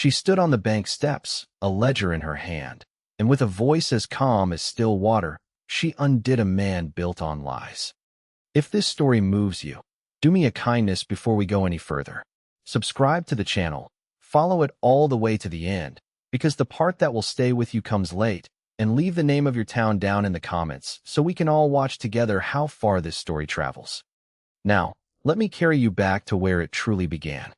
She stood on the bank steps, a ledger in her hand, and with a voice as calm as still water, she undid a man built on lies. If this story moves you, do me a kindness before we go any further. Subscribe to the channel, follow it all the way to the end, because the part that will stay with you comes late, and leave the name of your town down in the comments so we can all watch together how far this story travels. Now, let me carry you back to where it truly began.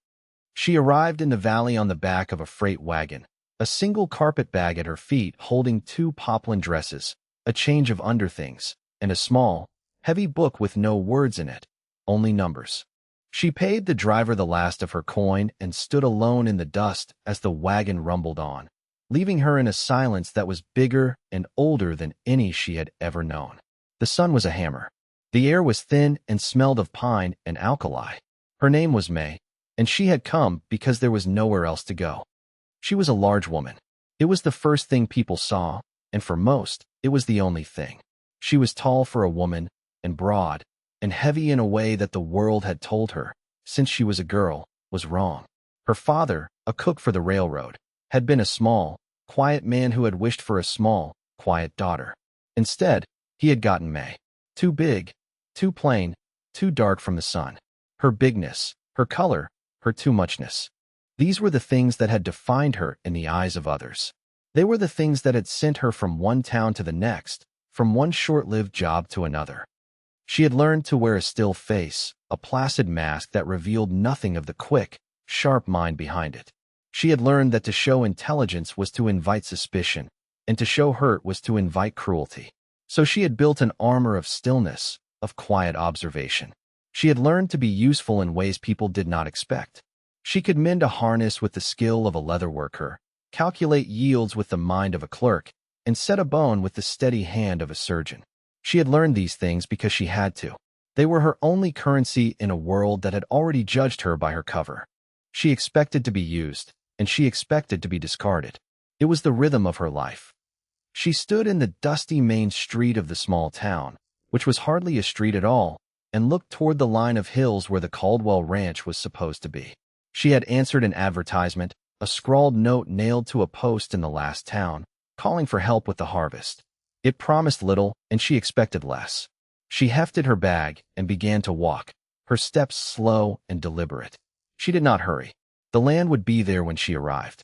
She arrived in the valley on the back of a freight wagon, a single carpet bag at her feet holding 2 poplin dresses, a change of underthings, and a small, heavy book with no words in it, only numbers. She paid the driver the last of her coin and stood alone in the dust as the wagon rumbled on, leaving her in a silence that was bigger and older than any she had ever known. The sun was a hammer. The air was thin and smelled of pine and alkali. Her name was May, and she had come because there was nowhere else to go. She was a large woman. It was the first thing people saw, and for most, it was the only thing. She was tall for a woman, and broad, and heavy in a way that the world had told her, since she was a girl, was wrong. Her father, a cook for the railroad, had been a small, quiet man who had wished for a small, quiet daughter. Instead, he had gotten May. Too big, too plain, too dark from the sun. Her bigness, her color, her too muchness. These were the things that had defined her in the eyes of others. They were the things that had sent her from one town to the next, from one short-lived job to another. She had learned to wear a still face, a placid mask that revealed nothing of the quick, sharp mind behind it. She had learned that to show intelligence was to invite suspicion, and to show hurt was to invite cruelty. So she had built an armor of stillness, of quiet observation. She had learned to be useful in ways people did not expect. She could mend a harness with the skill of a leather worker, calculate yields with the mind of a clerk, and set a bone with the steady hand of a surgeon. She had learned these things because she had to. They were her only currency in a world that had already judged her by her cover. She expected to be used, and she expected to be discarded. It was the rhythm of her life. She stood in the dusty main street of the small town, which was hardly a street at all, and looked toward the line of hills where the Caldwell Ranch was supposed to be. She had answered an advertisement, a scrawled note nailed to a post in the last town, calling for help with the harvest. It promised little, and she expected less. She hefted her bag and began to walk, her steps slow and deliberate. She did not hurry. The land would be there when she arrived.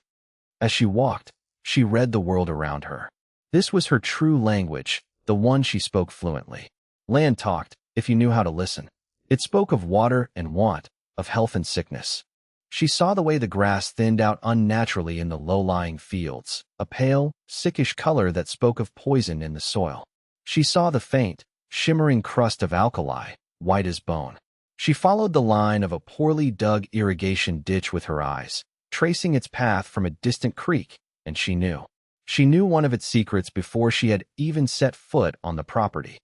As she walked, she read the world around her. This was her true language, the one she spoke fluently. Land talked, if you knew how to listen. It spoke of water and want, of health and sickness. She saw the way the grass thinned out unnaturally in the low-lying fields, a pale, sickish color that spoke of poison in the soil. She saw the faint, shimmering crust of alkali, white as bone. She followed the line of a poorly dug irrigation ditch with her eyes, tracing its path from a distant creek, and she knew. She knew one of its secrets before she had even set foot on the property.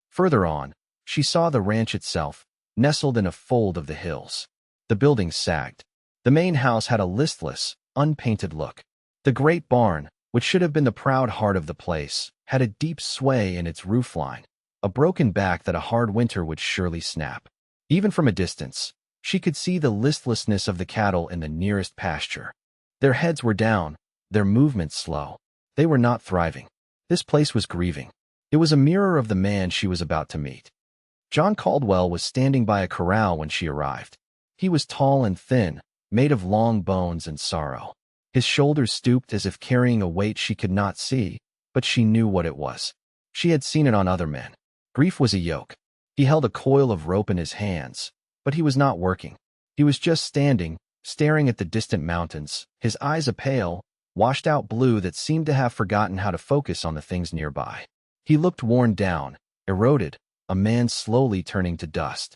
Further on, she saw the ranch itself, nestled in a fold of the hills. The buildings sagged. The main house had a listless, unpainted look. The great barn, which should have been the proud heart of the place, had a deep sway in its roofline, a broken back that a hard winter would surely snap. Even from a distance, she could see the listlessness of the cattle in the nearest pasture. Their heads were down, their movements slow. They were not thriving. This place was grieving. It was a mirror of the man she was about to meet. John Caldwell was standing by a corral when she arrived. He was tall and thin, made of long bones and sorrow. His shoulders stooped as if carrying a weight she could not see, but she knew what it was. She had seen it on other men. Grief was a yoke. He held a coil of rope in his hands, but he was not working. He was just standing, staring at the distant mountains, his eyes a pale, washed-out blue that seemed to have forgotten how to focus on the things nearby. He looked worn down, eroded, a man slowly turning to dust.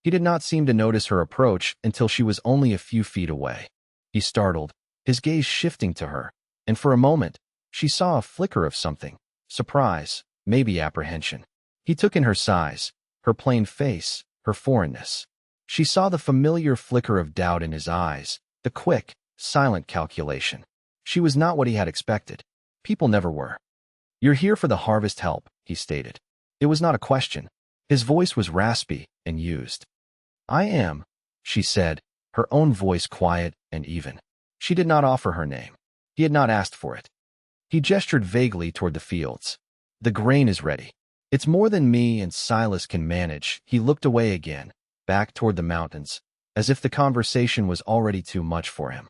He did not seem to notice her approach until she was only a few feet away. He startled, his gaze shifting to her, and for a moment, she saw a flicker of something, surprise, maybe apprehension. He took in her size, her plain face, her foreignness. She saw the familiar flicker of doubt in his eyes, the quick, silent calculation. She was not what he had expected. People never were. "You're here for the harvest help," he stated. It was not a question. His voice was raspy and used. "I am," she said, her own voice quiet and even. She did not offer her name. He had not asked for it. He gestured vaguely toward the fields. The grain is ready. It's more than me and Silas can manage. He looked away again, back toward the mountains, as if the conversation was already too much for him.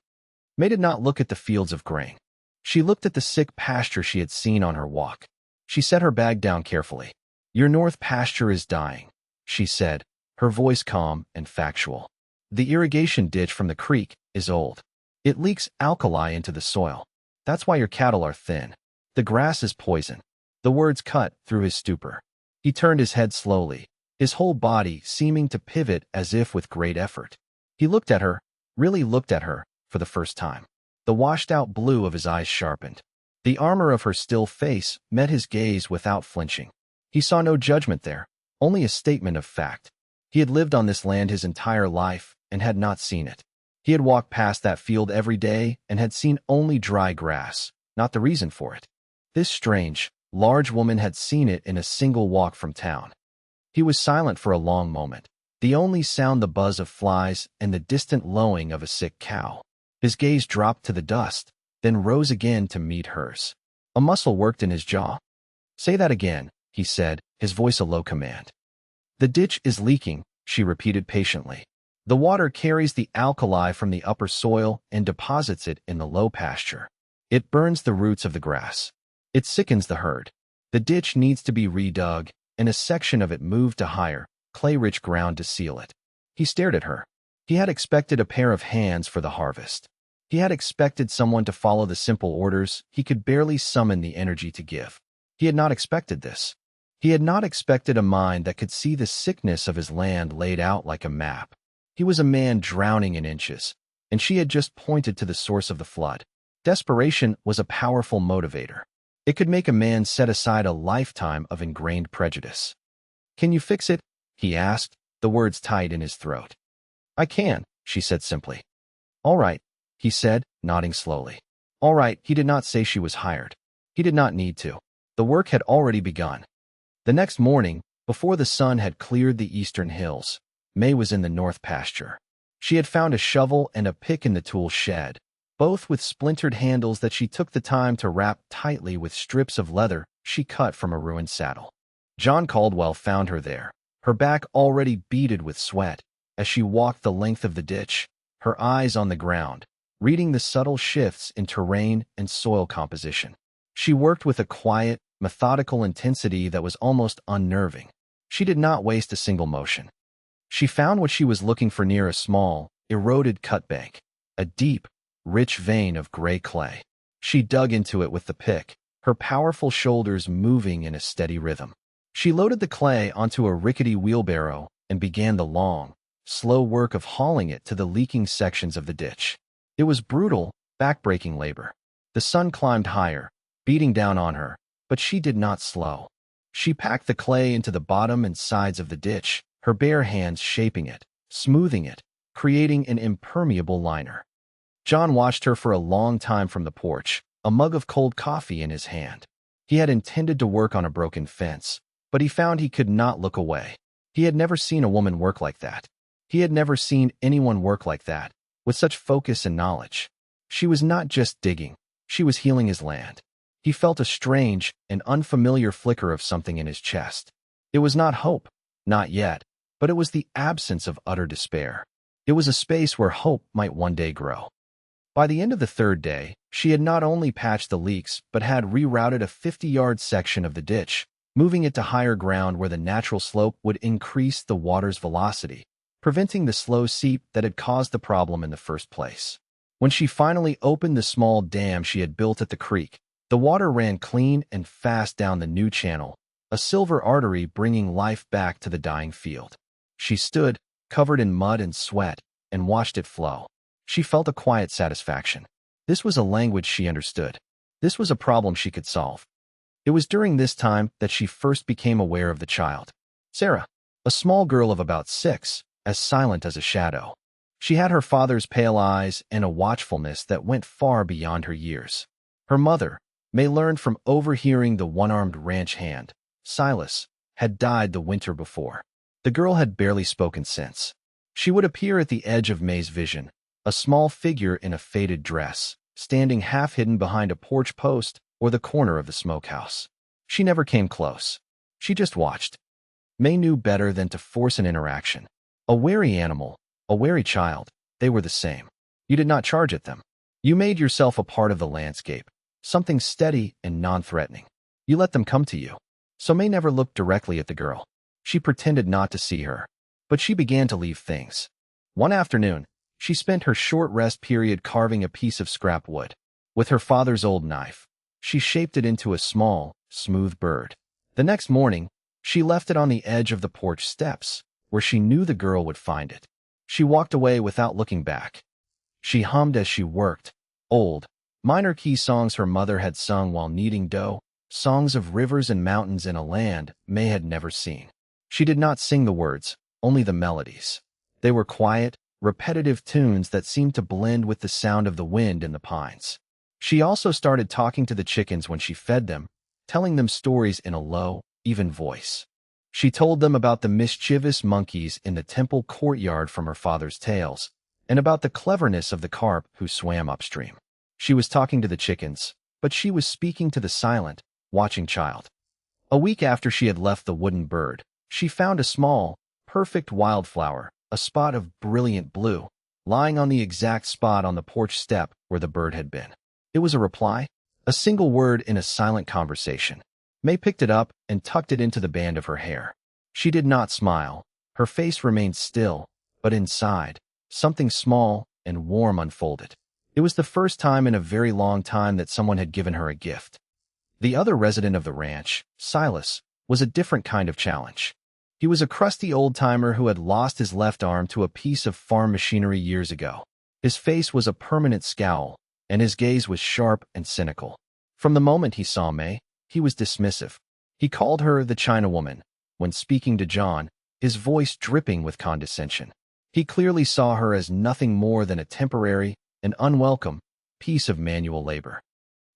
May did not look at the fields of grain. She looked at the sick pasture she had seen on her walk. She set her bag down carefully. Your north pasture is dying, she said, her voice calm and factual. The irrigation ditch from the creek is old. It leaks alkali into the soil. That's why your cattle are thin. The grass is poison. The words cut through his stupor. He turned his head slowly, his whole body seeming to pivot as if with great effort. He looked at her, really looked at her, for the first time. The washed-out blue of his eyes sharpened. The armor of her still face met his gaze without flinching. He saw no judgment there, only a statement of fact. He had lived on this land his entire life and had not seen it. He had walked past that field every day and had seen only dry grass, not the reason for it. This strange, large woman had seen it in a single walk from town. He was silent for a long moment, the only sound the buzz of flies and the distant lowing of a sick cow. His gaze dropped to the dust, then rose again to meet hers. A muscle worked in his jaw. Say that again, he said, his voice a low command. The ditch is leaking, she repeated patiently. The water carries the alkali from the upper soil and deposits it in the low pasture. It burns the roots of the grass. It sickens the herd. The ditch needs to be redug, and a section of it moved to higher, clay-rich ground to seal it. He stared at her. He had expected a pair of hands for the harvest. He had expected someone to follow the simple orders he could barely summon the energy to give. He had not expected this. He had not expected a mind that could see the sickness of his land laid out like a map. He was a man drowning in inches, and she had just pointed to the source of the flood. Desperation was a powerful motivator. It could make a man set aside a lifetime of ingrained prejudice. Can you fix it? He asked, the words tight in his throat. I can, she said simply. All right, he said, nodding slowly. All right, he did not say she was hired. He did not need to. The work had already begun. The next morning, before the sun had cleared the eastern hills, May was in the north pasture. She had found a shovel and a pick in the tool shed, both with splintered handles that she took the time to wrap tightly with strips of leather she cut from a ruined saddle. John Caldwell found her there, her back already beaded with sweat, as she walked the length of the ditch, her eyes on the ground, reading the subtle shifts in terrain and soil composition. She worked with a quiet, methodical intensity that was almost unnerving. She did not waste a single motion. She found what she was looking for near a small, eroded cut bank, a deep, rich vein of gray clay. She dug into it with the pick, her powerful shoulders moving in a steady rhythm. She loaded the clay onto a rickety wheelbarrow and began the long, slow work of hauling it to the leaking sections of the ditch. It was brutal, back-breaking labor. The sun climbed higher, beating down on her, but she did not slow. She packed the clay into the bottom and sides of the ditch, her bare hands shaping it, smoothing it, creating an impermeable liner. John watched her for a long time from the porch, a mug of cold coffee in his hand. He had intended to work on a broken fence, but he found he could not look away. He had never seen a woman work like that. He had never seen anyone work like that, with such focus and knowledge. She was not just digging, she was healing his land. He felt a strange and unfamiliar flicker of something in his chest. It was not hope, not yet, but it was the absence of utter despair. It was a space where hope might one day grow. By the end of the third day, she had not only patched the leaks but had rerouted a 50-yard section of the ditch, moving it to higher ground where the natural slope would increase the water's velocity, preventing the slow seep that had caused the problem in the first place. When she finally opened the small dam she had built at the creek, the water ran clean and fast down the new channel, a silver artery bringing life back to the dying field. She stood, covered in mud and sweat, and watched it flow. She felt a quiet satisfaction. This was a language she understood. This was a problem she could solve. It was during this time that she first became aware of the child. Sarah, a small girl of about 6, as silent as a shadow. She had her father's pale eyes and a watchfulness that went far beyond her years. Her mother, May learned from overhearing the one-armed ranch hand, Silas, had died the winter before. The girl had barely spoken since. She would appear at the edge of May's vision, a small figure in a faded dress, standing half-hidden behind a porch post or the corner of the smokehouse. She never came close. She just watched. May knew better than to force an interaction. A wary animal, a wary child, they were the same. You did not charge at them. You made yourself a part of the landscape, something steady and non-threatening. You let them come to you. So May never looked directly at the girl. She pretended not to see her. But she began to leave things. One afternoon, she spent her short rest period carving a piece of scrap wood. With her father's old knife, she shaped it into a small, smooth bird. The next morning, she left it on the edge of the porch steps, where she knew the girl would find it. She walked away without looking back. She hummed as she worked, old, minor key songs her mother had sung while kneading dough, songs of rivers and mountains in a land May had never seen. She did not sing the words, only the melodies. They were quiet, repetitive tunes that seemed to blend with the sound of the wind in the pines. She also started talking to the chickens when she fed them, telling them stories in a low, even voice. She told them about the mischievous monkeys in the temple courtyard from her father's tales, and about the cleverness of the carp who swam upstream. She was talking to the chickens, but she was speaking to the silent, watching child. A week after she had left the wooden bird, she found a small, perfect wildflower, a spot of brilliant blue, lying on the exact spot on the porch step where the bird had been. It was a reply, a single word in a silent conversation. May picked it up and tucked it into the band of her hair. She did not smile. Her face remained still, but inside, something small and warm unfolded. It was the first time in a very long time that someone had given her a gift. The other resident of the ranch, Silas, was a different kind of challenge. He was a crusty old-timer who had lost his left arm to a piece of farm machinery years ago. His face was a permanent scowl, and his gaze was sharp and cynical. From the moment he saw May, he was dismissive. He called her the China woman. When speaking to John, his voice dripping with condescension. He clearly saw her as nothing more than a temporary and unwelcome piece of manual labor.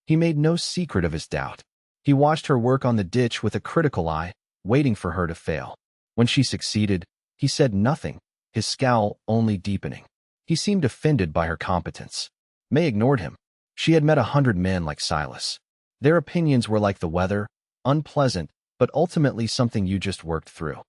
He made no secret of his doubt. He watched her work on the ditch with a critical eye, waiting for her to fail. When she succeeded, he said nothing, his scowl only deepening. He seemed offended by her competence. May ignored him. She had met 100 men like Silas. Their opinions were like the weather, unpleasant, but ultimately something you just worked through.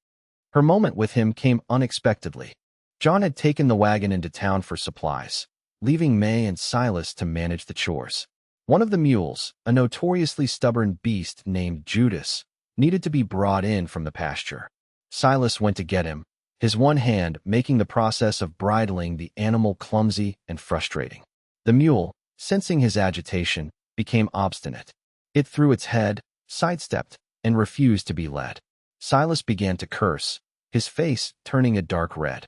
Her moment with him came unexpectedly. John had taken the wagon into town for supplies, leaving May and Silas to manage the chores. One of the mules, a notoriously stubborn beast named Judas, needed to be brought in from the pasture. Silas went to get him, his one hand making the process of bridling the animal clumsy and frustrating. The mule, sensing his agitation, became obstinate. It threw its head, sidestepped, and refused to be led. Silas began to curse, his face turning a dark red.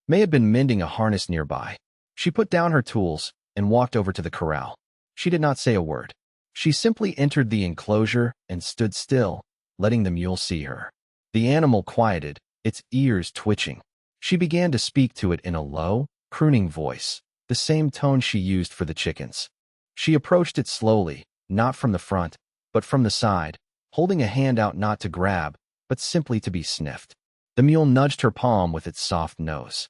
May had been mending a harness nearby. She put down her tools and walked over to the corral. She did not say a word. She simply entered the enclosure and stood still, letting the mule see her. The animal quieted, its ears twitching. She began to speak to it in a low, crooning voice, the same tone she used for the chickens. She approached it slowly, not from the front, but from the side, holding a hand out not to grab, but simply to be sniffed. The mule nudged her palm with its soft nose.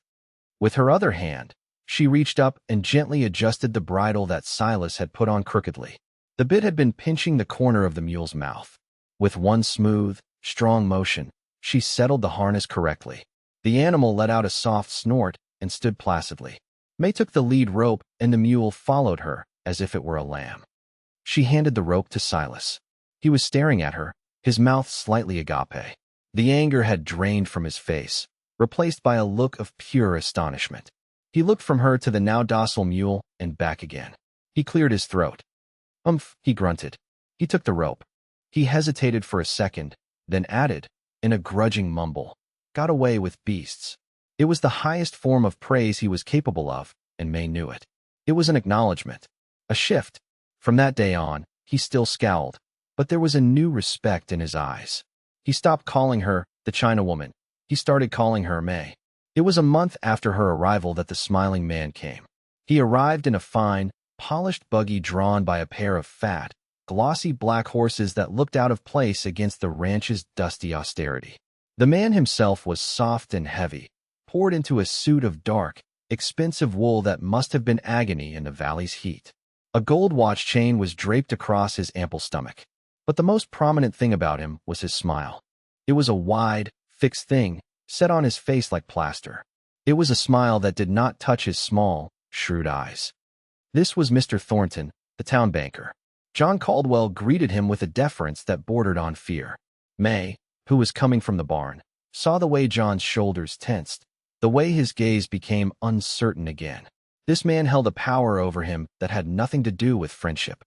With her other hand, she reached up and gently adjusted the bridle that Silas had put on crookedly. The bit had been pinching the corner of the mule's mouth. With one smooth, strong motion, she settled the harness correctly. The animal let out a soft snort and stood placidly. May took the lead rope and the mule followed her as if it were a lamb. She handed the rope to Silas. He was staring at her, his mouth slightly agape. The anger had drained from his face, replaced by a look of pure astonishment. He looked from her to the now docile mule and back again. He cleared his throat. He grunted. He took the rope. He hesitated for a second, then added, in a grudging mumble, "Got away with beasts." It was the highest form of praise he was capable of, and May knew it. It was an acknowledgement, a shift. From that day on, he still scowled, but there was a new respect in his eyes. He stopped calling her the China woman. He started calling her May. It was a month after her arrival that the smiling man came. He arrived in a fine, polished buggy drawn by a pair of fat, glossy black horses that looked out of place against the ranch's dusty austerity. The man himself was soft and heavy, poured into a suit of dark, expensive wool that must have been agony in the valley's heat. A gold watch chain was draped across his ample stomach. But the most prominent thing about him was his smile. It was a wide, fixed thing, set on his face like plaster. It was a smile that did not touch his small, shrewd eyes. This was Mr. Thornton, the town banker. John Caldwell greeted him with a deference that bordered on fear. May, who was coming from the barn, saw the way John's shoulders tensed, the way his gaze became uncertain again. This man held a power over him that had nothing to do with friendship.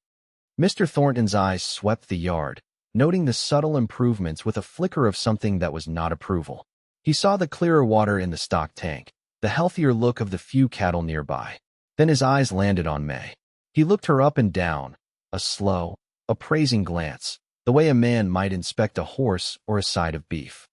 Mr. Thornton's eyes swept the yard, noting the subtle improvements with a flicker of something that was not approval. He saw the clearer water in the stock tank, the healthier look of the few cattle nearby. Then his eyes landed on May. He looked her up and down, a slow, appraising glance, the way a man might inspect a horse or a side of beef.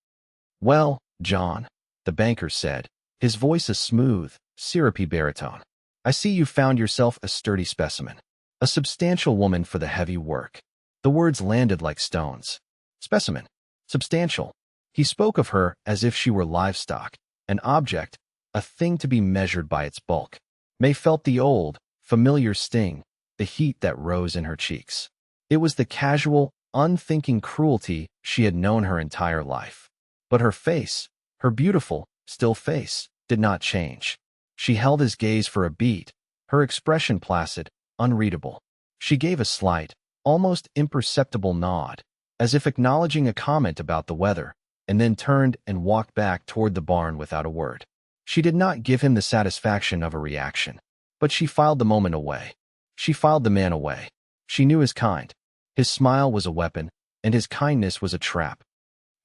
"Well, John," the banker said, his voice a smooth, syrupy baritone, "I see you found yourself a sturdy specimen. A substantial woman for the heavy work." The words landed like stones. Specimen. Substantial. He spoke of her as if she were livestock, an object, a thing to be measured by its bulk. May felt the old, familiar sting, the heat that rose in her cheeks. It was the casual, unthinking cruelty she had known her entire life. But her face, her beautiful, still face, did not change. She held his gaze for a beat, her expression placid, unreadable. She gave a slight, almost imperceptible nod, as if acknowledging a comment about the weather, and then turned and walked back toward the barn without a word. She did not give him the satisfaction of a reaction, but she filed the moment away. She filed the man away. She knew his kind. His smile was a weapon, and his kindness was a trap.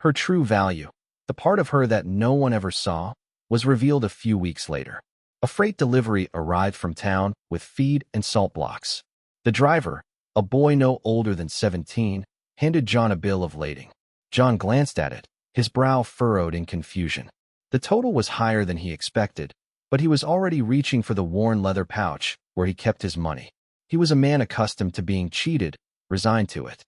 Her true value, the part of her that no one ever saw, was revealed a few weeks later. A freight delivery arrived from town with feed and salt blocks. The driver, a boy no older than 17, handed John a bill of lading. John glanced at it, his brow furrowed in confusion. The total was higher than he expected, but he was already reaching for the worn leather pouch where he kept his money. He was a man accustomed to being cheated, resigned to it.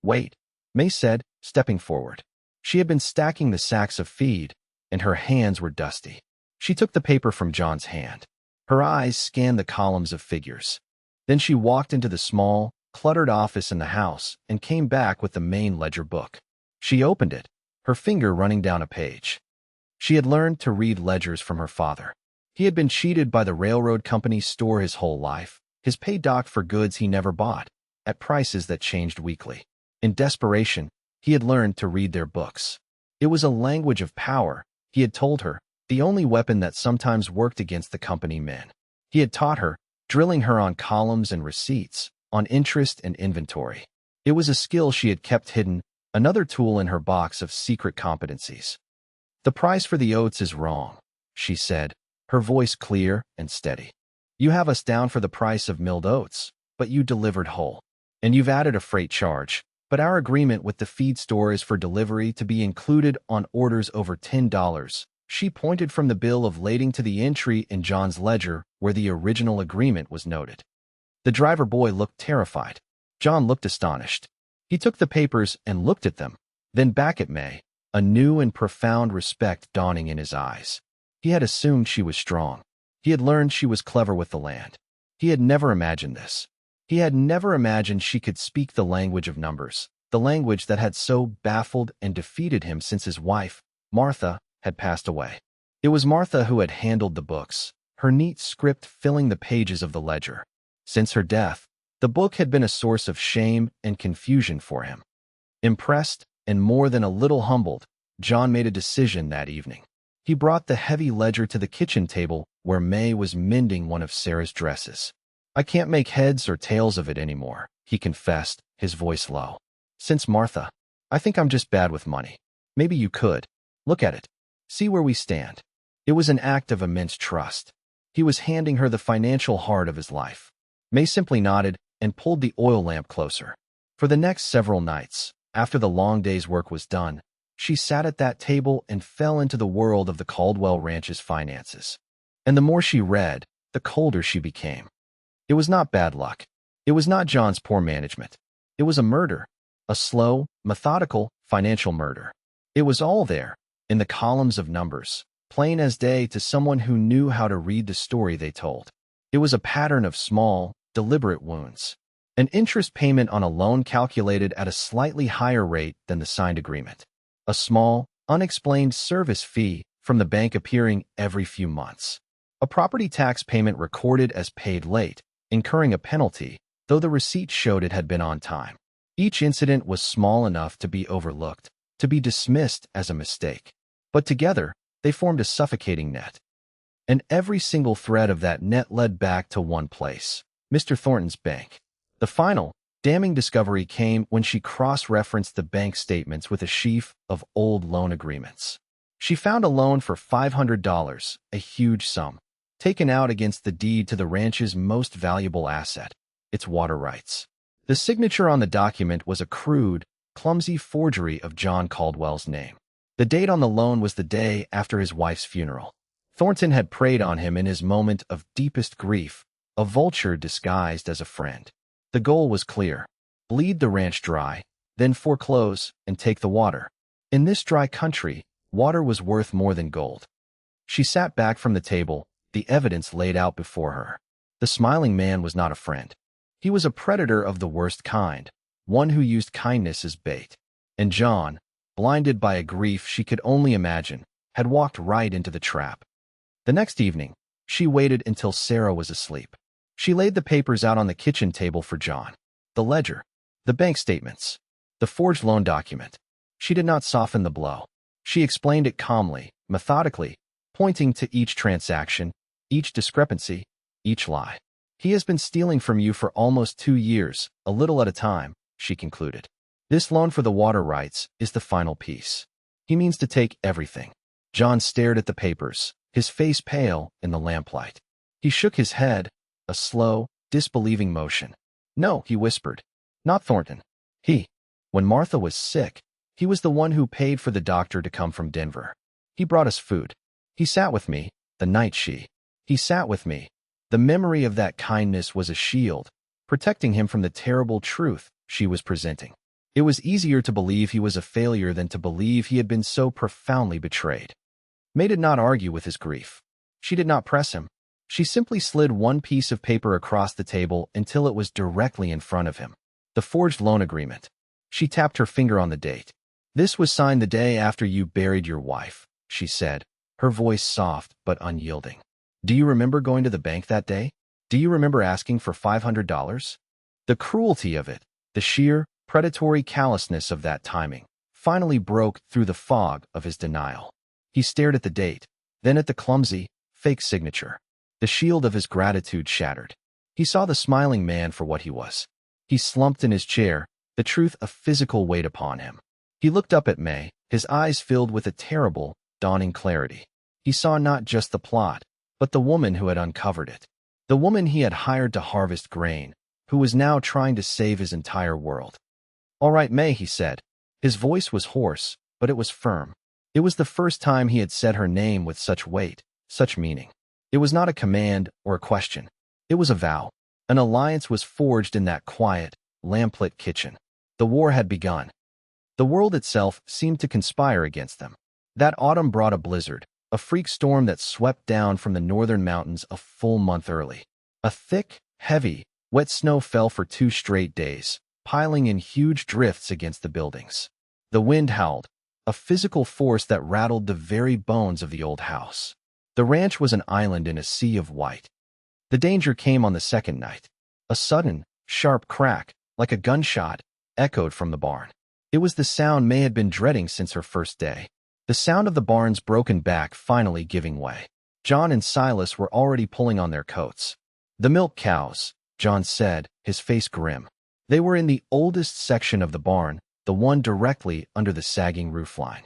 "Wait," May said, stepping forward. She had been stacking the sacks of feed, and her hands were dusty. She took the paper from John's hand. Her eyes scanned the columns of figures. Then she walked into the small, cluttered office in the house and came back with the main ledger book. She opened it, her finger running down a page. She had learned to read ledgers from her father. He had been cheated by the railroad company's store his whole life, his pay docked for goods he never bought, at prices that changed weekly. In desperation, he had learned to read their books. It was a language of power, he had told her, the only weapon that sometimes worked against the company men. He had taught her, drilling her on columns and receipts, on interest and inventory. It was a skill she had kept hidden, another tool in her box of secret competencies. "The price for the oats is wrong," she said, her voice clear and steady. "You have us down for the price of milled oats, but you delivered whole. And you've added a freight charge, but our agreement with the feed store is for delivery to be included on orders over $10. She pointed from the bill of lading to the entry in John's ledger where the original agreement was noted. The driver boy looked terrified. John looked astonished. He took the papers and looked at them, then back at May, a new and profound respect dawning in his eyes. He had assumed she was strong. He had learned she was clever with the land. He had never imagined this. He had never imagined she could speak the language of numbers, the language that had so baffled and defeated him since his wife, Martha, had passed away. It was Martha who had handled the books, her neat script filling the pages of the ledger. Since her death, the book had been a source of shame and confusion for him. Impressed, and more than a little humbled, John made a decision that evening. He brought the heavy ledger to the kitchen table where May was mending one of Sarah's dresses. "I can't make heads or tails of it anymore," he confessed, his voice low. "Since Martha, I think I'm just bad with money. Maybe you could. Look at it. See where we stand." It was an act of immense trust. He was handing her the financial heart of his life. May simply nodded and pulled the oil lamp closer. For the next several nights, after the long day's work was done, she sat at that table and fell into the world of the Caldwell Ranch's finances. And the more she read, the colder she became. It was not bad luck. It was not John's poor management. It was a murder, a slow, methodical, financial murder. It was all there, in the columns of numbers, plain as day to someone who knew how to read the story they told. It was a pattern of small, deliberate wounds. An interest payment on a loan calculated at a slightly higher rate than the signed agreement. A small, unexplained service fee from the bank appearing every few months. A property tax payment recorded as paid late, incurring a penalty, though the receipt showed it had been on time. Each incident was small enough to be overlooked, to be dismissed as a mistake. But together, they formed a suffocating net. And every single thread of that net led back to one place, Mr. Thornton's bank. The final, damning discovery came when she cross-referenced the bank statements with a sheaf of old loan agreements. She found a loan for $500, a huge sum, taken out against the deed to the ranch's most valuable asset, its water rights. The signature on the document was a crude, clumsy forgery of John Caldwell's name. The date on the loan was the day after his wife's funeral. Thornton had preyed on him in his moment of deepest grief, a vulture disguised as a friend. The goal was clear: bleed the ranch dry, then foreclose and take the water. In this dry country, water was worth more than gold. She sat back from the table, the evidence laid out before her. The smiling man was not a friend. He was a predator of the worst kind, one who used kindness as bait. And John, blinded by a grief she could only imagine, had walked right into the trap. The next evening, she waited until Sarah was asleep. She laid the papers out on the kitchen table for John. The ledger, the bank statements, the forged loan document. She did not soften the blow. She explained it calmly, methodically, pointing to each transaction, each discrepancy, each lie. He has been stealing from you for almost 2 years, a little at a time, she concluded. This loan for the water rights is the final piece. He means to take everything. John stared at the papers, his face pale in the lamplight. He shook his head, a slow, disbelieving motion. No, he whispered. Not Thornton. When Martha was sick, he was the one who paid for the doctor to come from Denver. He brought us food. He sat with me, the night he sat with me. The memory of that kindness was a shield, protecting him from the terrible truth she was presenting. It was easier to believe he was a failure than to believe he had been so profoundly betrayed. May did not argue with his grief. She did not press him. She simply slid one piece of paper across the table until it was directly in front of him. The forged loan agreement. She tapped her finger on the date. This was signed the day after you buried your wife, she said, her voice soft but unyielding. Do you remember going to the bank that day? Do you remember asking for $500? The cruelty of it, the sheer, predatory callousness of that timing, finally broke through the fog of his denial. He stared at the date, then at the clumsy, fake signature. The shield of his gratitude shattered. He saw the smiling man for what he was. He slumped in his chair, the truth a physical weight upon him. He looked up at May, his eyes filled with a terrible, dawning clarity. He saw not just the plot, but the woman who had uncovered it. The woman he had hired to harvest grain, who was now trying to save his entire world. All right, May, he said. His voice was hoarse, but it was firm. It was the first time he had said her name with such weight, such meaning. It was not a command or a question. It was a vow. An alliance was forged in that quiet, lamplit kitchen. The war had begun. The world itself seemed to conspire against them. That autumn brought a blizzard, a freak storm that swept down from the northern mountains a full month early. A thick, heavy, wet snow fell for 2 straight days, piling in huge drifts against the buildings. The wind howled, a physical force that rattled the very bones of the old house. The ranch was an island in a sea of white. The danger came on the second night. A sudden, sharp crack, like a gunshot, echoed from the barn. It was the sound May had been dreading since her first day. The sound of the barn's broken back finally giving way. John and Silas were already pulling on their coats. The milk cows, John said, his face grim. They were in the oldest section of the barn, the one directly under the sagging roofline.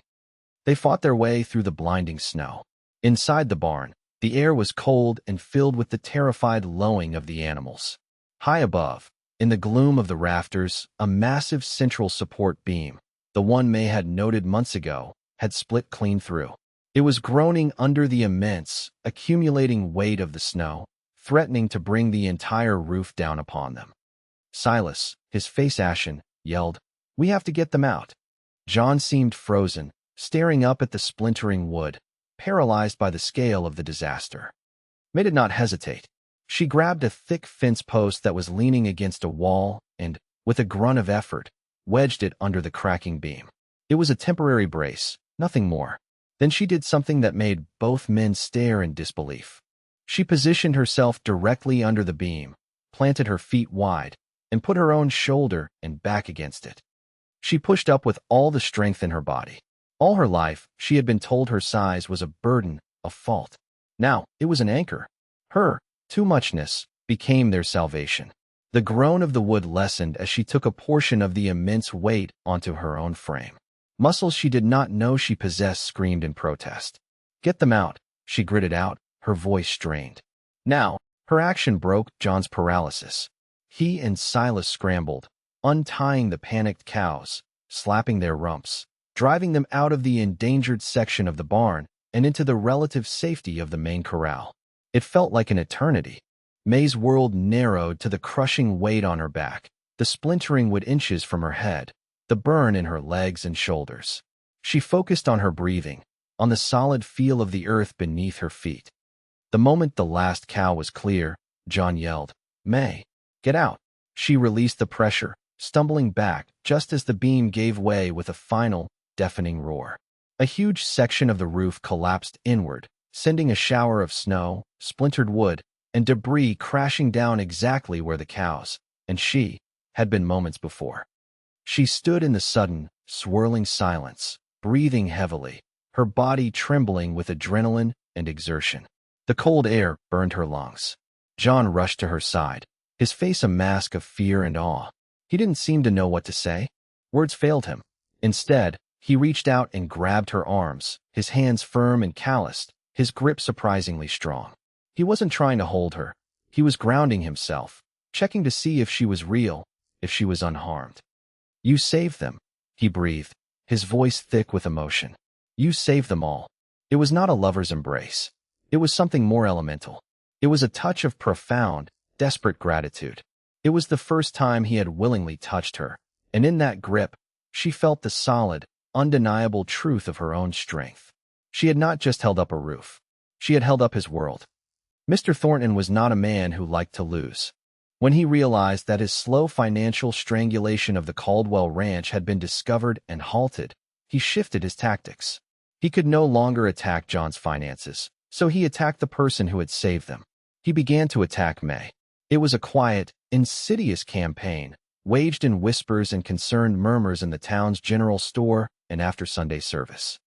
They fought their way through the blinding snow. Inside the barn, the air was cold and filled with the terrified lowing of the animals. High above, in the gloom of the rafters, a massive central support beam, the one May had noted months ago, had split clean through. It was groaning under the immense, accumulating weight of the snow, threatening to bring the entire roof down upon them. Silas, his face ashen, yelled, "We have to get them out." John seemed frozen, staring up at the splintering wood. paralyzed by the scale of the disaster. May did not hesitate. She grabbed a thick fence post that was leaning against a wall and, with a grunt of effort, wedged it under the cracking beam. It was a temporary brace, nothing more. Then she did something that made both men stare in disbelief. She positioned herself directly under the beam, planted her feet wide, and put her own shoulder and back against it. She pushed up with all the strength in her body. All her life, she had been told her size was a burden, a fault. Now, it was an anchor. Her too muchness became their salvation. The groan of the wood lessened as she took a portion of the immense weight onto her own frame. Muscles she did not know she possessed screamed in protest. "Get them out," she gritted out, her voice strained. Now, her action broke John's paralysis. He and Silas scrambled, untying the panicked cows, slapping their rumps, driving them out of the endangered section of the barn and into the relative safety of the main corral. It felt like an eternity. May's world narrowed to the crushing weight on her back, the splintering wood inches from her head, the burn in her legs and shoulders. She focused on her breathing, on the solid feel of the earth beneath her feet. The moment the last cow was clear, John yelled, "May, get out." She released the pressure, stumbling back just as the beam gave way with a final, deafening roar. A huge section of the roof collapsed inward, sending a shower of snow, splintered wood, and debris crashing down exactly where the cows, and she, had been moments before. She stood in the sudden, swirling silence, breathing heavily, her body trembling with adrenaline and exertion. The cold air burned her lungs. John rushed to her side, his face a mask of fear and awe. He didn't seem to know what to say. Words failed him. Instead, he reached out and grabbed her arms, his hands firm and calloused, his grip surprisingly strong. He wasn't trying to hold her. He was grounding himself, checking to see if she was real, if she was unharmed. "You saved them," he breathed, his voice thick with emotion. "You saved them all." It was not a lover's embrace. It was something more elemental. It was a touch of profound, desperate gratitude. It was the first time he had willingly touched her, and in that grip, she felt the solid, undeniable truth of her own strength. She had not just held up a roof. She had held up his world. Mr. Thornton was not a man who liked to lose. When he realized that his slow financial strangulation of the Caldwell Ranch had been discovered and halted, he shifted his tactics. He could no longer attack John's finances, so he attacked the person who had saved them. He began to attack May. It was a quiet, insidious campaign, waged in whispers and concerned murmurs in the town's general store and after Sunday service.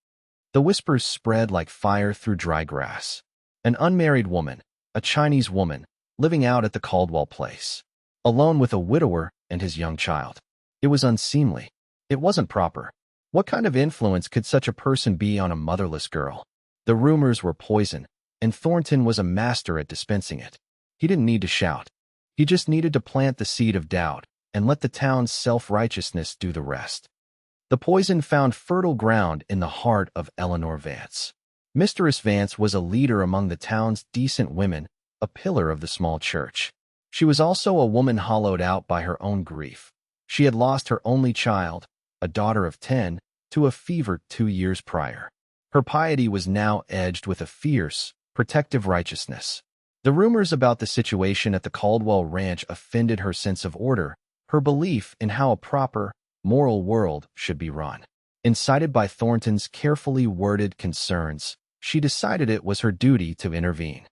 The whispers spread like fire through dry grass. An unmarried woman, a Chinese woman, living out at the Caldwell place, alone with a widower and his young child. It was unseemly. It wasn't proper. What kind of influence could such a person be on a motherless girl? The rumors were poison, and Thornton was a master at dispensing it. He didn't need to shout. He just needed to plant the seed of doubt and let the town's self-righteousness do the rest. The poison found fertile ground in the heart of Eleanor Vance. Mistress Vance was a leader among the town's decent women, a pillar of the small church. She was also a woman hollowed out by her own grief. She had lost her only child, a daughter of 10, to a fever 2 years prior. Her piety was now edged with a fierce, protective righteousness. The rumors about the situation at the Caldwell Ranch offended her sense of order, her belief in how a proper, moral world should be run. Incited by Thornton's carefully worded concerns, she decided it was her duty to intervene.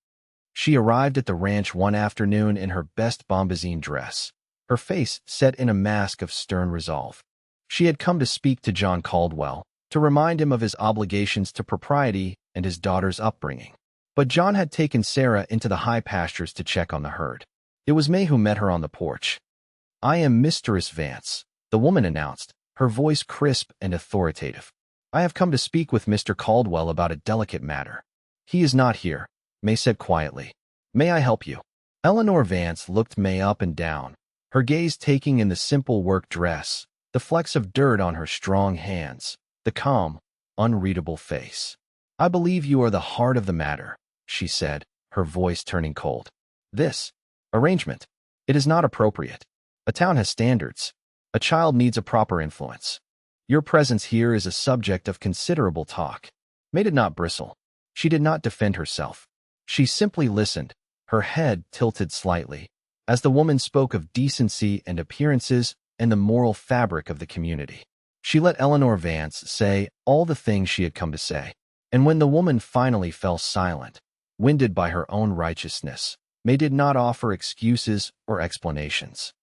She arrived at the ranch one afternoon in her best bombazine dress, her face set in a mask of stern resolve. She had come to speak to John Caldwell, to remind him of his obligations to propriety and his daughter's upbringing. But John had taken Sarah into the high pastures to check on the herd. It was May who met her on the porch. "I am Mistress Vance," the woman announced, her voice crisp and authoritative. "I have come to speak with Mr. Caldwell about a delicate matter." "He is not here," May said quietly. "May I help you?" Eleanor Vance looked May up and down, her gaze taking in the simple work dress, the flecks of dirt on her strong hands, the calm, unreadable face. "I believe you are the heart of the matter," she said, her voice turning cold. "This arrangement, it is not appropriate. A town has standards. A child needs a proper influence. Your presence here is a subject of considerable talk." May did not bristle. She did not defend herself. She simply listened, her head tilted slightly, as the woman spoke of decency and appearances and the moral fabric of the community. She let Eleanor Vance say all the things she had come to say. And when the woman finally fell silent, winded by her own righteousness, May did not offer excuses or explanations.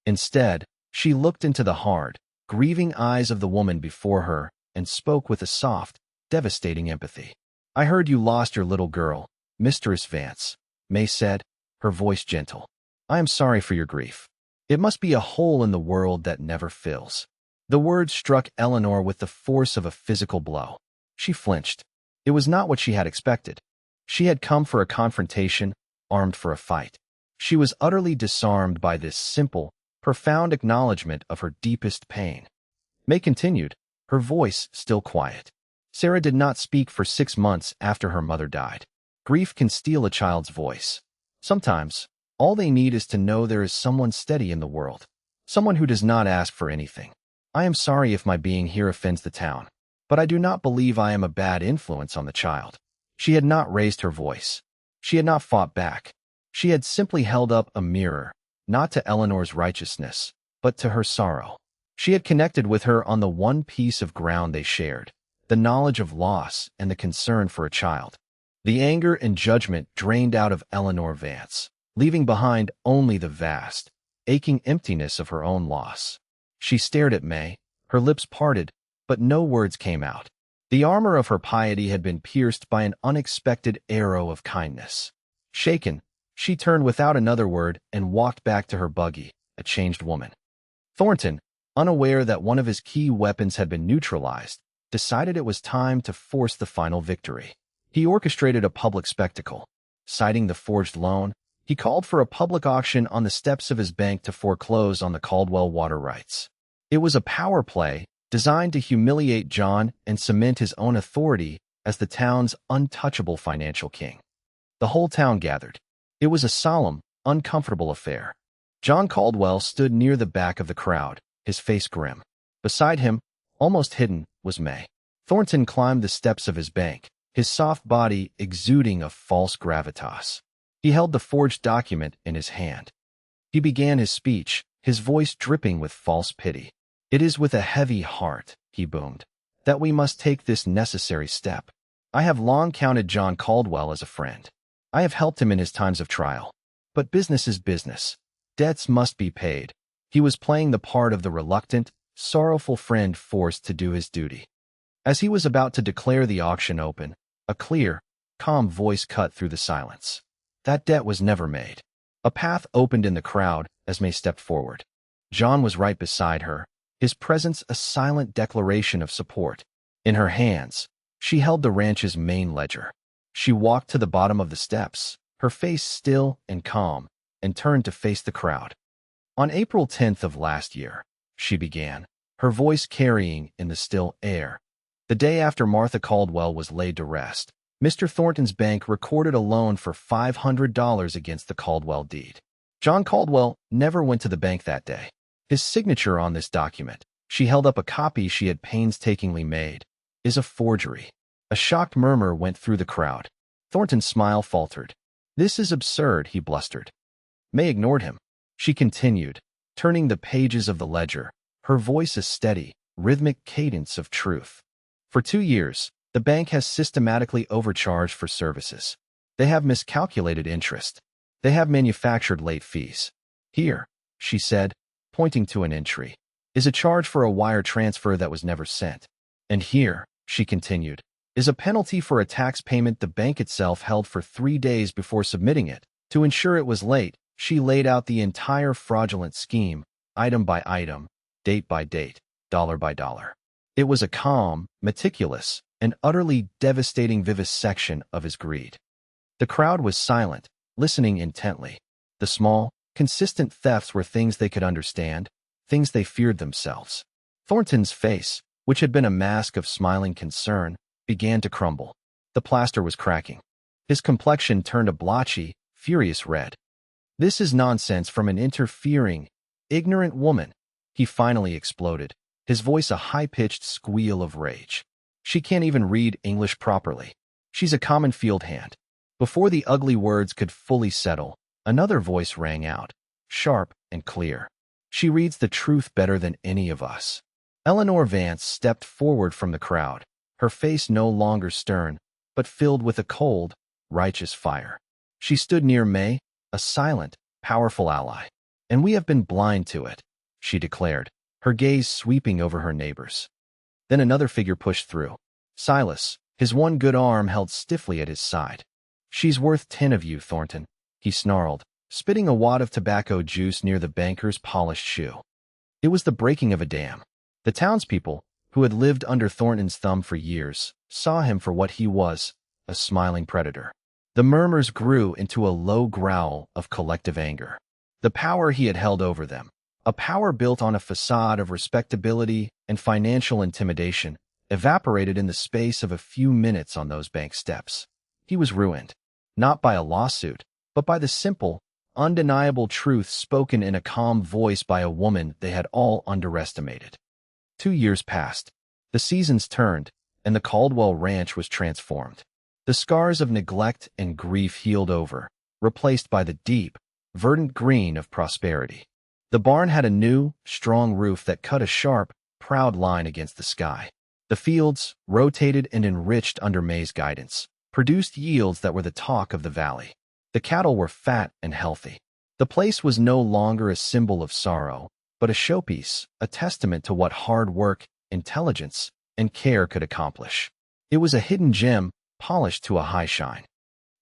Instead, she looked into the hard, grieving eyes of the woman before her and spoke with a soft, devastating empathy. "I heard you lost your little girl, Mistress Vance," May said, her voice gentle. "I am sorry for your grief. It must be a hole in the world that never fills." The words struck Eleanor with the force of a physical blow. She flinched. It was not what she had expected. She had come for a confrontation, armed for a fight. She was utterly disarmed by this simple, profound acknowledgement of her deepest pain. May continued, her voice still quiet. "Sarah did not speak for 6 months after her mother died. Grief can steal a child's voice. Sometimes, all they need is to know there is someone steady in the world, someone who does not ask for anything. I am sorry if my being here offends the town, but I do not believe I am a bad influence on the child." She had not raised her voice. She had not fought back. She had simply held up a mirror, not to Eleanor's righteousness, but to her sorrow. She had connected with her on the one piece of ground they shared, the knowledge of loss and the concern for a child. The anger and judgment drained out of Eleanor Vance, leaving behind only the vast, aching emptiness of her own loss. She stared at May, her lips parted, but no words came out. The armor of her piety had been pierced by an unexpected arrow of kindness. Shaken, she turned without another word and walked back to her buggy, a changed woman. Thornton, unaware that one of his key weapons had been neutralized, decided it was time to force the final victory. He orchestrated a public spectacle. Citing the forged loan, he called for a public auction on the steps of his bank to foreclose on the Caldwell water rights. It was a power play designed to humiliate John and cement his own authority as the town's untouchable financial king. The whole town gathered. It was a solemn, uncomfortable affair. John Caldwell stood near the back of the crowd, his face grim. Beside him, almost hidden, was May. Thornton climbed the steps of his bank, his soft body exuding a false gravitas. He held the forged document in his hand. He began his speech, his voice dripping with false pity. "It is with a heavy heart," he boomed, "that we must take this necessary step. I have long counted John Caldwell as a friend. I have helped him in his times of trial. But business is business. Debts must be paid." He was playing the part of the reluctant, sorrowful friend forced to do his duty. As he was about to declare the auction open, a clear, calm voice cut through the silence. "That debt was never made." A path opened in the crowd as May stepped forward. John was right beside her, his presence a silent declaration of support. In her hands, she held the ranch's main ledger. She walked to the bottom of the steps, her face still and calm, and turned to face the crowd. "On April 10th of last year," she began, her voice carrying in the still air, "the day after Martha Caldwell was laid to rest, Mr. Thornton's bank recorded a loan for $500 against the Caldwell deed. John Caldwell never went to the bank that day. His signature on this document," she held up a copy she had painstakingly made, "is a forgery." A shocked murmur went through the crowd. Thornton's smile faltered. "This is absurd," he blustered. May ignored him. She continued, turning the pages of the ledger, her voice a steady, rhythmic cadence of truth. "For 2 years, the bank has systematically overcharged for services. They have miscalculated interest. They have manufactured late fees. Here," she said, pointing to an entry, "is a charge for a wire transfer that was never sent. And here," she continued, "is a penalty for a tax payment the bank itself held for 3 days before submitting it. To ensure it was late, she laid out the entire fraudulent scheme, item by item, date by date, dollar by dollar." It was a calm, meticulous, and utterly devastating vivisection of his greed. The crowd was silent, listening intently. The small, consistent thefts were things they could understand, things they feared themselves. Thornton's face, which had been a mask of smiling concern, began to crumble. The plaster was cracking. His complexion turned a blotchy, furious red. "This is nonsense from an interfering, ignorant woman," he finally exploded, his voice a high-pitched squeal of rage. "She can't even read English properly. She's a common field hand. Before the ugly words could fully settle, another voice rang out, sharp and clear. She reads the truth better than any of us. Eleanor Vance stepped forward from the crowd, her face no longer stern, but filled with a cold, righteous fire. She stood near May, a silent, powerful ally. And we have been blind to it, she declared, her gaze sweeping over her neighbors. Then another figure pushed through. Silas, his one good arm held stiffly at his side. She's worth 10 of you, Thornton, he snarled, spitting a wad of tobacco juice near the banker's polished shoe. It was the breaking of a dam. The townspeople, who had lived under Thornton's thumb for years, saw him for what he was, a smiling predator. The murmurs grew into a low growl of collective anger. The power he had held over them, a power built on a facade of respectability and financial intimidation, evaporated in the space of a few minutes on those bank steps. He was ruined, not by a lawsuit, but by the simple, undeniable truth spoken in a calm voice by a woman they had all underestimated. 2 years passed. The seasons turned, and the Caldwell Ranch was transformed. The scars of neglect and grief healed over, replaced by the deep, verdant green of prosperity. The barn had a new, strong roof that cut a sharp, proud line against the sky. The fields, rotated and enriched under May's guidance, produced yields that were the talk of the valley. The cattle were fat and healthy. The place was no longer a symbol of sorrow, but a showpiece, a testament to what hard work, intelligence, and care could accomplish. It was a hidden gem, polished to a high shine.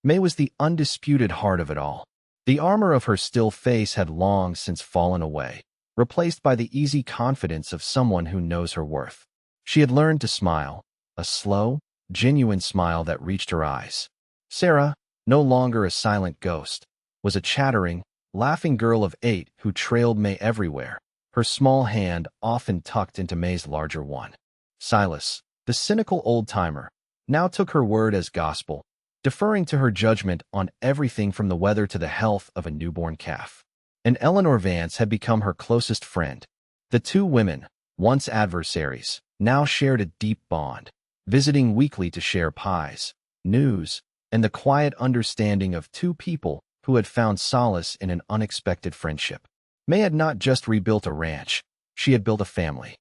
May was the undisputed heart of it all. The armor of her still face had long since fallen away, replaced by the easy confidence of someone who knows her worth. She had learned to smile, a slow, genuine smile that reached her eyes. Sarah, no longer a silent ghost, was a chattering, laughing girl of 8 who trailed May everywhere, her small hand often tucked into May's larger one. Silas, the cynical old-timer, now took her word as gospel, deferring to her judgment on everything from the weather to the health of a newborn calf. And Eleanor Vance had become her closest friend. The two women, once adversaries, now shared a deep bond, visiting weekly to share pies, news, and the quiet understanding of two people who had found solace in an unexpected friendship. May had not just rebuilt a ranch, she had built a family.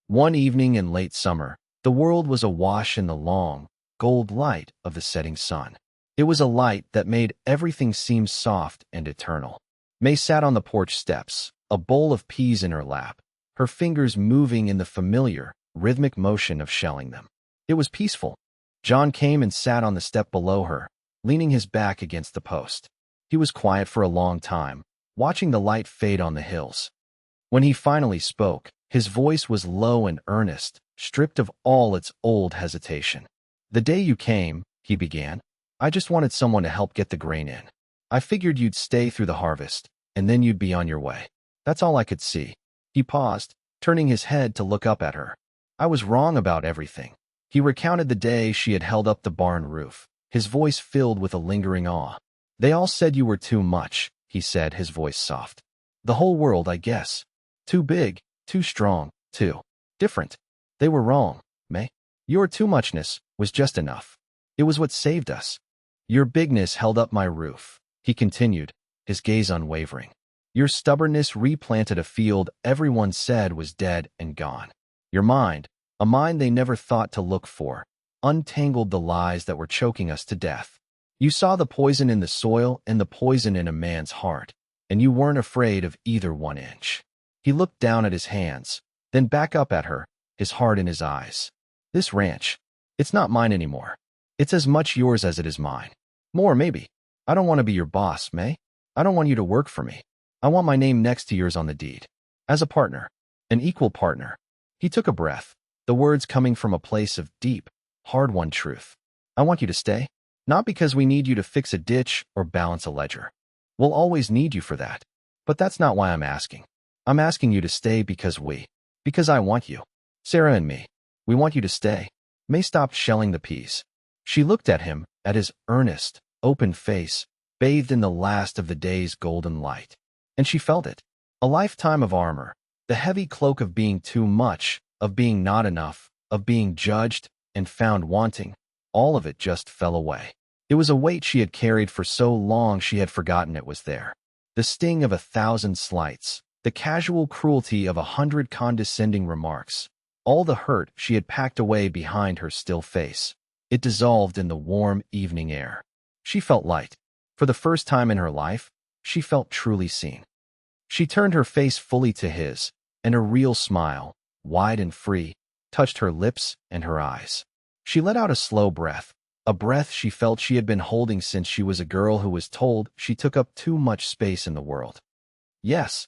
One evening in late summer, the world was awash in the long, gold light of the setting sun. It was a light that made everything seem soft and eternal. May sat on the porch steps, a bowl of peas in her lap, her fingers moving in the familiar, rhythmic motion of shelling them. It was peaceful. John came and sat on the step below her, leaning his back against the post. He was quiet for a long time, watching the light fade on the hills. When he finally spoke, his voice was low and earnest, stripped of all its old hesitation. "The day you came," he began, "I just wanted someone to help get the grain in. I figured you'd stay through the harvest, and then you'd be on your way. That's all I could see." He paused, turning his head to look up at her. "I was wrong about everything." He recounted the day she had held up the barn roof, his voice filled with a lingering awe. "They all said you were too much," he said, his voice soft. "The whole world, I guess. Too big, too strong, too different. They were wrong, May. Your too muchness was just enough. It was what saved us. Your bigness held up my roof," he continued, his gaze unwavering. "Your stubbornness replanted a field everyone said was dead and gone. Your mind, a mind they never thought to look for, untangled the lies that were choking us to death. You saw the poison in the soil and the poison in a man's heart, and you weren't afraid of either 1 inch." He looked down at his hands, then back up at her, his heart in his eyes. "This ranch, it's not mine anymore. It's as much yours as it is mine. More, maybe. I don't want to be your boss, May. I don't want you to work for me. I want my name next to yours on the deed. As a partner. An equal partner." He took a breath, the words coming from a place of deep, hard-won truth. "I want you to stay. Not because we need you to fix a ditch or balance a ledger. We'll always need you for that. But that's not why I'm asking. I'm asking you to stay because I want you. Sarah and me. We want you to stay." May stopped shelling the peas. She looked at him, at his earnest, open face, bathed in the last of the day's golden light. And she felt it. A lifetime of armor, the heavy cloak of being too much, of being not enough, of being judged and found wanting. all of it just fell away. It was a weight she had carried for so long she had forgotten it was there. The sting of 1,000 slights, the casual cruelty of 100 condescending remarks, all the hurt she had packed away behind her still face. It dissolved in the warm evening air. She felt light. For the first time in her life, she felt truly seen. She turned her face fully to his, and a real smile, wide and free, touched her lips and her eyes. She let out a slow breath, a breath she felt she had been holding since she was a girl who was told she took up too much space in the world. Yes,